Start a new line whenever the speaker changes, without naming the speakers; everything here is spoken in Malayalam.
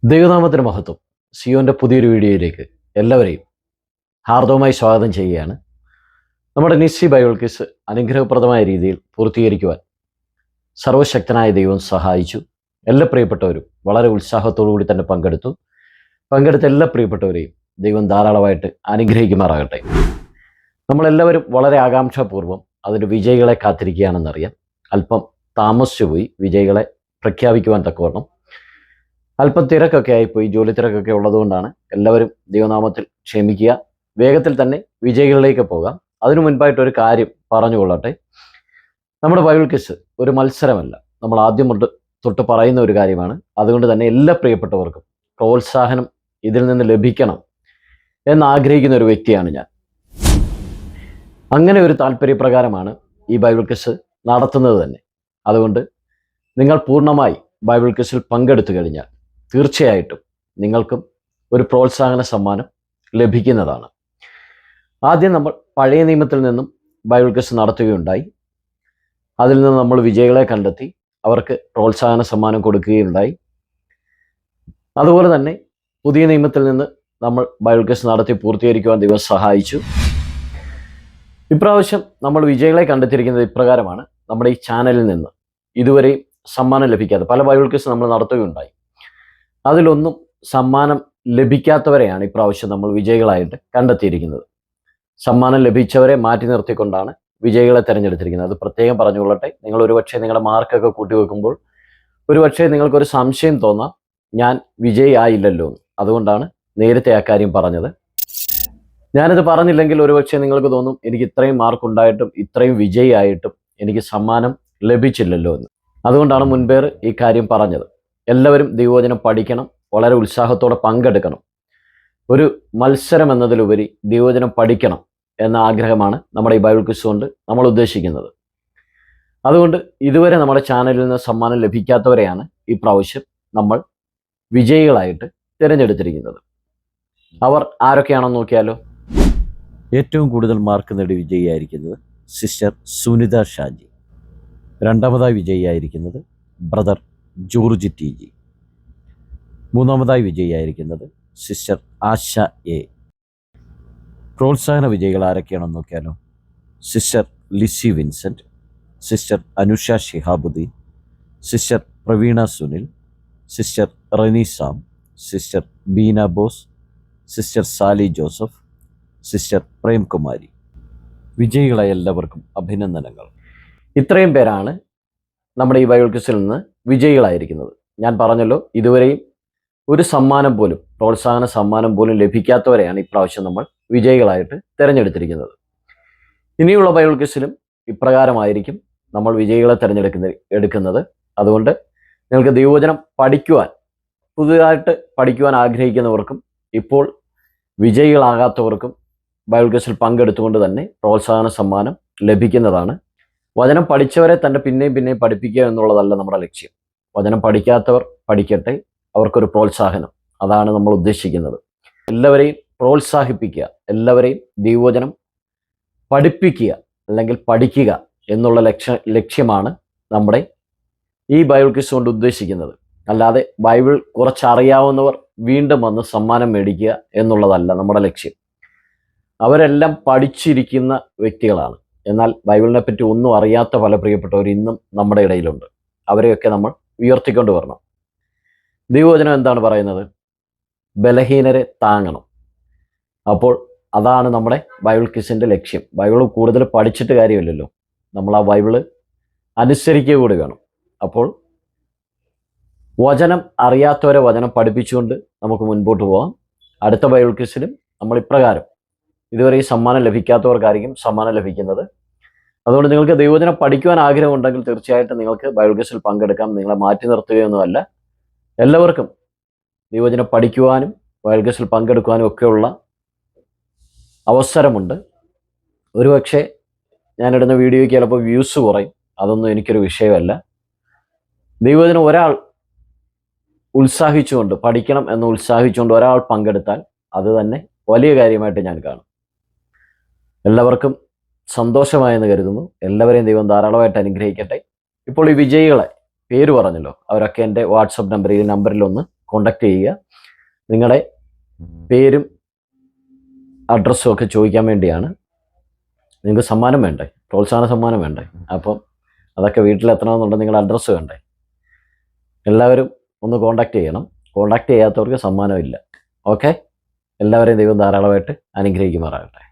ദൈവനാമത്തിന് മഹത്വം. സിയോന്റെ പുതിയൊരു വീഡിയോയിലേക്ക് എല്ലാവരെയും ഹാർദവമായി സ്വാഗതം ചെയ്യുകയാണ്. നമ്മുടെ നിസ്സി ബൈബിൾ ക്വിസ് അനുഗ്രഹപ്രദമായ രീതിയിൽ പൂർത്തീകരിക്കുവാൻ സർവശക്തനായ ദൈവം സഹായിച്ചു. എല്ലാ പ്രിയപ്പെട്ടവരും വളരെ ഉത്സാഹത്തോടു കൂടി തന്നെ പങ്കെടുത്ത എല്ലാ പ്രിയപ്പെട്ടവരെയും ദൈവം ധാരാളമായിട്ട് അനുഗ്രഹിക്കുമാറാകട്ടെ. നമ്മളെല്ലാവരും വളരെ ആകാംക്ഷാപൂർവ്വം അതിൻ്റെ വിജയികളെ കാത്തിരിക്കുകയാണെന്നറിയാം. അല്പം താമസിച്ചു പോയി വിജയികളെ പ്രഖ്യാപിക്കുവാൻ തക്കവണ്ണം. അല്പം തിരക്കൊക്കെ ആയിപ്പോയി, ജോലി തിരക്കൊക്കെ ഉള്ളതുകൊണ്ടാണ്. എല്ലാവരും ദൈവനാമത്തിൽ ക്ഷമിക്കുക. വേഗത്തിൽ തന്നെ വിജയികളിലേക്ക് പോകാം. അതിനു മുൻപായിട്ടൊരു കാര്യം പറഞ്ഞുകൊള്ളട്ടെ. നമ്മുടെ ബൈബിൾ ക്വിസ് ഒരു മത്സരമല്ല, നമ്മൾ ആദ്യം തൊട്ട് പറയുന്ന ഒരു കാര്യമാണ്. അതുകൊണ്ട് തന്നെ എല്ലാ പ്രിയപ്പെട്ടവർക്കും പ്രോത്സാഹനം ഇതിൽ നിന്ന് ലഭിക്കണം എന്നാഗ്രഹിക്കുന്ന ഒരു വ്യക്തിയാണ് ഞാൻ. അങ്ങനെ ഒരു താല്പര്യപ്രകാരമാണ് ഈ ബൈബിൾ ക്വിസ് നടത്തുന്നത് തന്നെ. അതുകൊണ്ട് നിങ്ങൾ പൂർണ്ണമായി ബൈബിൾ ക്വിസിൽ പങ്കെടുത്തു കഴിഞ്ഞാൽ തീർച്ചയായിട്ടും നിങ്ങൾക്കും ഒരു പ്രോത്സാഹന സമ്മാനം ലഭിക്കുന്നതാണ്. ആദ്യം നമ്മൾ പഴയ നിയമത്തിൽ നിന്നും ബൈബിൾ ക്വിസ് നടത്തുകയുണ്ടായി. അതിൽ നിന്ന് നമ്മൾ വിജയികളെ കണ്ടെത്തി അവർക്ക് പ്രോത്സാഹന സമ്മാനം കൊടുക്കുകയുണ്ടായി. അതുപോലെ തന്നെ പുതിയ നിയമത്തിൽ നിന്ന് നമ്മൾ ബൈബിൾ ക്വിസ് നടത്തി പൂർത്തീകരിക്കുവാൻ ദൈവം സഹായിച്ചു. ഇപ്രാവശ്യം നമ്മൾ വിജയികളെ കണ്ടെത്തിയിരിക്കുന്നത് ഇപ്രകാരമാണ്. നമ്മുടെ ഈ ചാനലിൽ നിന്ന് ഇതുവരെ സമ്മാനം ലഭിക്കാതെ പല ബൈബിൾ ക്വിസ് നമ്മൾ നടത്തുകയുണ്ടായി. അതിലൊന്നും സമ്മാനം ലഭിക്കാത്തവരെയാണ് ഇപ്രാവശ്യം നമ്മൾ വിജയികളായിട്ട് കണ്ടെത്തിയിരിക്കുന്നത്. സമ്മാനം ലഭിച്ചവരെ മാറ്റി നിർത്തിക്കൊണ്ടാണ് വിജയികളെ തിരഞ്ഞെടുത്തിരിക്കുന്നത്. അത് പ്രത്യേകം പറഞ്ഞുകൊള്ളട്ടെ. നിങ്ങൾ ഒരുപക്ഷെ നിങ്ങളുടെ മാർക്കൊക്കെ കൂട്ടി വെക്കുമ്പോൾ ഒരുപക്ഷെ നിങ്ങൾക്കൊരു സംശയം തോന്നാം, ഞാൻ വിജയി ആയില്ലല്ലോ എന്ന്. അതുകൊണ്ടാണ് നേരത്തെ ആ കാര്യം പറഞ്ഞത്. ഞാനത് പറഞ്ഞില്ലെങ്കിൽ ഒരുപക്ഷെ നിങ്ങൾക്ക് തോന്നും എനിക്ക് ഇത്രയും മാർക്ക് ഉണ്ടായിട്ടും ഇത്രയും വിജയിയായിട്ടും എനിക്ക് സമ്മാനം ലഭിച്ചില്ലല്ലോ എന്ന്. അതുകൊണ്ടാണ് മുൻപേർ ഈ കാര്യം പറഞ്ഞത്. എല്ലാവരും ദൈവവചനം പഠിക്കണം, വളരെ ഉത്സാഹത്തോടെ പങ്കെടുക്കണം. ഒരു മത്സരം എന്നതിലുപരി ദൈവവചനം പഠിക്കണം എന്ന ആഗ്രഹമാണ് നമ്മുടെ ഈ ബൈബിൾ ക്വിസ് കൊണ്ട് നമ്മൾ ഉദ്ദേശിക്കുന്നത്. അതുകൊണ്ട് ഇതുവരെ നമ്മുടെ ചാനലിൽ നിന്ന് സമ്മാനം ലഭിക്കാത്തവരെയാണ് ഈ പ്രാവശ്യം നമ്മൾ വിജയികളായിട്ട് തിരഞ്ഞെടുത്തിരിക്കുന്നത്. അവർ ആരൊക്കെയാണെന്ന് നോക്കിയാലോ. ഏറ്റവും കൂടുതൽ മാർക്ക് നേടി വിജയിയായിരിക്കുന്നത് സിസ്റ്റർ സുനിത ഷാജി. രണ്ടാമതായി വിജയിയായിരിക്കുന്നത് ബ്രദർ ജോർജ് ടി ജി. മൂന്നാമതായി വിജയിയായിരിക്കുന്നത് സിസ്റ്റർ ആശ എ. പ്രോത്സാഹന വിജയികൾ ആരൊക്കെയാണെന്ന് നോക്കിയാലോ. Sister Lissy Vincent, sister Anusha Shihabuddin, sister Praveena Sunil, sister Reni Sam, sister Beena Bose, sister Sally Joseph, sister Premkumari. വിജയികളായ എല്ലാവർക്കും അഭിനന്ദനങ്ങൾ. ഇത്രയും പേരാണ് നമ്മുടെ ഈ ബൈബിൾ ക്വിസിൽ നിന്ന് വിജയികളായിരിക്കുന്നത്. ഞാൻ പറഞ്ഞല്ലോ, ഇതുവരെയും ഒരു സമ്മാനം പോലും, പ്രോത്സാഹന സമ്മാനം പോലും ലഭിക്കാത്തവരെയാണ് ഇപ്രാവശ്യം നമ്മൾ വിജയികളായിട്ട് തിരഞ്ഞെടുത്തിരിക്കുന്നത്. ഇനിയുള്ള ബൈബിൾ ക്വിസിലും ഇപ്രകാരമായിരിക്കും നമ്മൾ വിജയികളെ എടുക്കുന്നത്. അതുകൊണ്ട് നിങ്ങൾക്ക് ദൈവവചനം പുതുതായിട്ട് പഠിക്കുവാൻ ആഗ്രഹിക്കുന്നവർക്കും ഇപ്പോൾ വിജയികളാകാത്തവർക്കും ബൈബിൾ ക്വിസിൽ പങ്കെടുത്തുകൊണ്ട് തന്നെ പ്രോത്സാഹന സമ്മാനം ലഭിക്കുന്നതാണ്. വചനം പഠിച്ചവരെ തന്നെ പിന്നെയും പഠിപ്പിക്കുക എന്നുള്ളതല്ല നമ്മുടെ ലക്ഷ്യം. വചനം പഠിക്കാത്തവർ പഠിക്കട്ടെ, അവർക്കൊരു പ്രോത്സാഹനം, അതാണ് നമ്മൾ ഉദ്ദേശിക്കുന്നത്. എല്ലാവരെയും പ്രോത്സാഹിപ്പിക്കുക, എല്ലാവരെയും ദൈവവചനം പഠിപ്പിക്കുക അല്ലെങ്കിൽ പഠിക്കുക എന്നുള്ള ലക്ഷ്യമാണ് നമ്മുടെ ഈ ബൈബിൾ ക്വിസ് കൊണ്ട് ഉദ്ദേശിക്കുന്നത്. അല്ലാതെ ബൈബിൾ കുറച്ചറിയാവുന്നവർ വീണ്ടും വന്ന് സമ്മാനം മേടിക്കുക എന്നുള്ളതല്ല നമ്മുടെ ലക്ഷ്യം. അവരെല്ലാം പഠിച്ചിരിക്കുന്ന വ്യക്തികളാണ്. എന്നാൽ ബൈബിളിനെ പറ്റി ഒന്നും അറിയാത്ത പല പ്രിയപ്പെട്ടവർ ഇന്നും നമ്മുടെ ഇടയിലുണ്ട്. അവരെയൊക്കെ നമ്മൾ ഉയർത്തിക്കൊണ്ട് വരണം. ദൈവവചനം എന്താണ് പറയുന്നത്? ബലഹീനരെ താങ്ങണം. അപ്പോൾ അതാണ് നമ്മുടെ ബൈബിൾ ക്വിസിൻ്റെ ലക്ഷ്യം. ബൈബിൾ കൂടുതൽ പഠിച്ചിട്ട് കാര്യമില്ലല്ലോ, നമ്മൾ ആ ബൈബിള് അനുസരിക്കുക കൂടി വേണം. അപ്പോൾ വചനം അറിയാത്തവരെ വചനം പഠിപ്പിച്ചുകൊണ്ട് നമുക്ക് മുൻപോട്ട് പോകാം. അടുത്ത ബൈബിൾ ക്വിസിലും നമ്മൾ ഇപ്രകാരം, ഇതുവരെ ഈ സമ്മാനം ലഭിക്കാത്തവർക്കായിരിക്കും സമ്മാനം ലഭിക്കുന്നത്. അതുകൊണ്ട് നിങ്ങൾക്ക് ദൈവവചനം പഠിക്കുവാൻ ആഗ്രഹമുണ്ടെങ്കിൽ തീർച്ചയായിട്ടും നിങ്ങൾക്ക് ബൈബിൾ ക്വിസിൽ പങ്കെടുക്കാം. നിങ്ങളെ മാറ്റി നിർത്തുകയൊന്നുമല്ല. എല്ലാവർക്കും ദൈവവചനം പഠിക്കുവാനും ബൈബിൾ ക്വിസിൽ പങ്കെടുക്കുവാനും ഒക്കെയുള്ള അവസരമുണ്ട്. ഒരുപക്ഷെ ഞാനിടുന്ന വീഡിയോയ്ക്ക് ചിലപ്പോൾ വ്യൂസ് കുറയും. അതൊന്നും എനിക്കൊരു വിഷയമല്ല. ദൈവവചനം ഒരാൾ ഉത്സാഹിച്ചുകൊണ്ട് പഠിക്കണം എന്ന് ഉത്സാഹിച്ചുകൊണ്ട് ഒരാൾ പങ്കെടുത്താൽ അത് തന്നെ വലിയ കാര്യമായിട്ട് ഞാൻ കാണും. എല്ലാവർക്കും സന്തോഷമായെന്ന് കരുതുന്നു. എല്ലാവരെയും ദൈവം ധാരാളമായിട്ട് അനുഗ്രഹിക്കട്ടെ. ഇപ്പോൾ ഈ വിജയികളെ പേര് പറഞ്ഞല്ലോ, അവരൊക്കെ എൻ്റെ വാട്സപ്പ് നമ്പറിൽ ഒന്ന് കോണ്ടാക്ട് ചെയ്യുക. നിങ്ങളുടെ പേരും അഡ്രസ്സും ഒക്കെ ചോദിക്കാൻ വേണ്ടിയാണ്. നിങ്ങൾക്ക് സമ്മാനം വേണ്ടേ, പ്രോത്സാഹന സമ്മാനം വേണ്ടേ, അപ്പം അതൊക്കെ വീട്ടിലെത്തണമെന്നുണ്ടെങ്കിൽ നിങ്ങളുടെ അഡ്രസ്സ് വേണ്ടേ. എല്ലാവരും ഒന്ന് കോണ്ടാക്ട് ചെയ്യണം. കോണ്ടാക്ട് ചെയ്യാത്തവർക്ക് സമ്മാനമില്ല. ഓക്കെ, എല്ലാവരെയും ദൈവം ധാരാളമായിട്ട് അനുഗ്രഹിക്കുമാറാകട്ടെ.